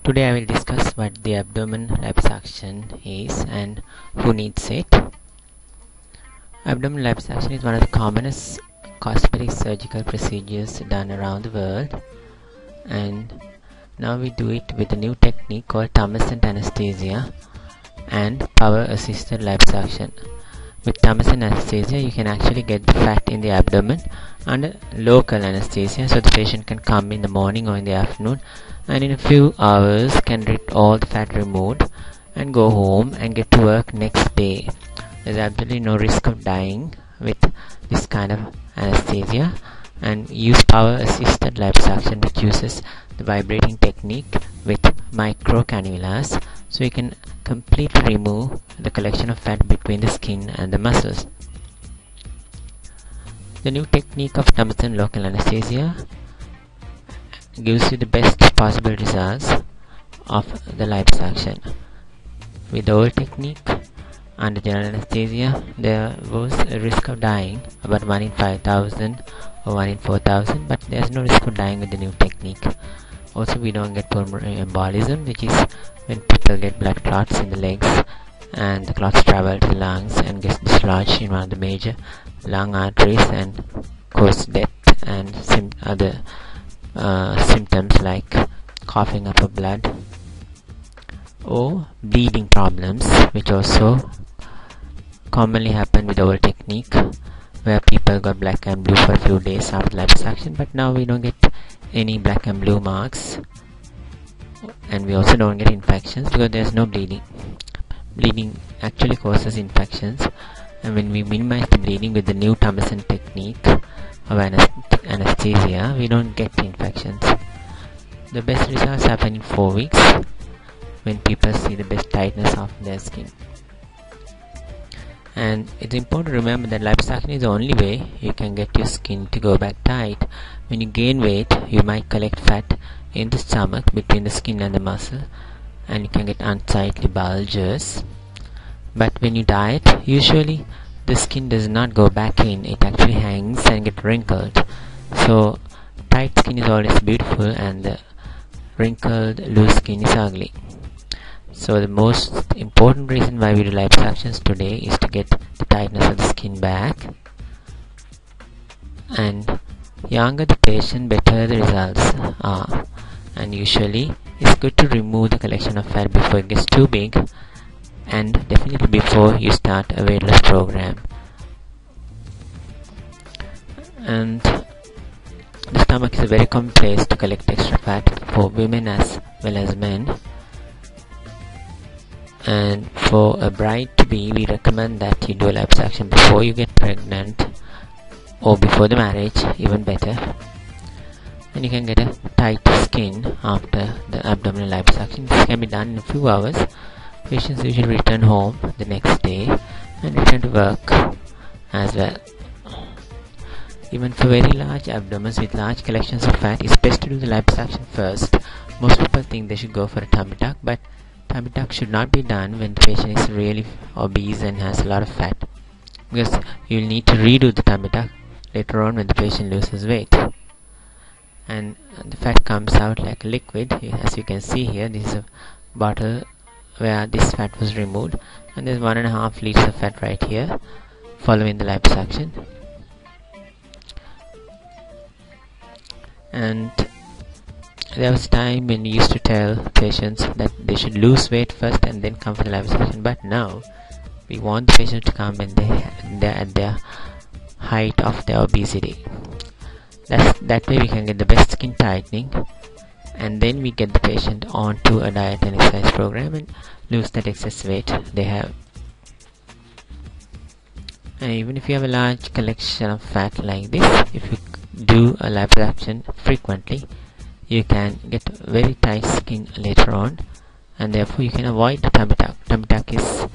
Today I will discuss what the abdomen liposuction is and who needs it. Abdomen liposuction is one of the commonest cosmetic surgical procedures done around the world, and now we do it with a new technique called tumescent anesthesia and power assisted liposuction. With tumescent anesthesia, you can actually get the fat in the abdomen under local anesthesia, so the patient can come in the morning or in the afternoon and in a few hours can get all the fat removed and go home and get to work next day. There's absolutely no risk of dying with this kind of anesthesia. And use power assisted liposuction, which uses the vibrating technique with micro cannulas, so you can completely remove the collection of fat between the skin and the muscles. The new technique of tumescent local anesthesia gives you the best possible results of the liposuction. With the old technique, under general anesthesia, there was a risk of dying, about 1 in 5,000 or 1 in 4,000, but there's no risk of dying with the new technique. Also, we don't get pulmonary embolism, which is when people get blood clots in the legs and the clots travel to the lungs and gets dislodged in one of the major lung arteries and cause death and other symptoms like coughing up of blood or bleeding problems, which also commonly happen with our technique, where people got black and blue for a few days after liposuction. But now we don't get any black and blue marks, and we also don't get infections because there's no bleeding. Bleeding actually causes infections, and when we minimize the bleeding with the new tumescent technique of anesthesia, we don't get infections. The best results happen in 4 weeks when people see the best tightness of their skin. And it's important to remember that liposuction is the only way you can get your skin to go back tight. When you gain weight, you might collect fat in the stomach between the skin and the muscle, and you can get unsightly bulges. But when you diet, usually the skin does not go back in, it actually hangs and get wrinkled. So tight skin is always beautiful and the wrinkled loose skin is ugly. So the most important reason why we do liposuctions today is to get the tightness of the skin back. And younger the patient, better the results are. And usually it's good to remove the collection of fat before it gets too big, and definitely before you start a weight loss program. And the stomach is a very common place to collect extra fat for women as well as men. And for a bride-to-be, we recommend that you do a liposuction before you get pregnant or before the marriage, even better. And you can get a tight skin after the abdominal liposuction. This can be done in a few hours. Patients usually return home the next day and return to work as well. Even for very large abdomens with large collections of fat, it's best to do the liposuction first. Most people think they should go for a tummy tuck, but tummy tuck should not be done when the patient is really obese and has a lot of fat, because you'll need to redo the tummy tuck later on when the patient loses weight. And the fat comes out like a liquid. As you can see here, this is a bottle where this fat was removed, and there's 1.5 liters of fat right here following the liposuction. And there was a time when we used to tell patients that they should lose weight first and then come for the liposuction, but now we want the patient to come when they're at their height of their obesity. That way we can get the best skin tightening, and then we get the patient onto a diet and exercise program and lose that excess weight they have. And even if you have a large collection of fat like this, if you do a liposuction frequently, you can get very tight skin later on, and therefore you can avoid the tummy tuck. Tummy tuck is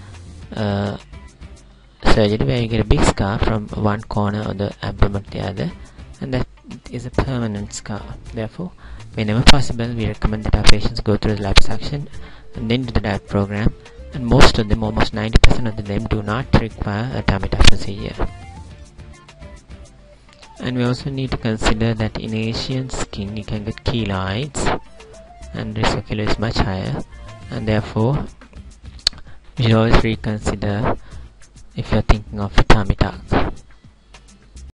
surgery where you get a big scar from one corner of the abdomen to the other, and that is a permanent scar. Therefore, whenever possible, we recommend that our patients go through the liposuction and then do the diet program, and most of them, almost 90% of them, do not require a tummy tuck procedure. And we also need to consider that in Asian skin you can get keloids, and risk of failure is much higher, and therefore you should always reconsider if you're thinking of tummy tuck.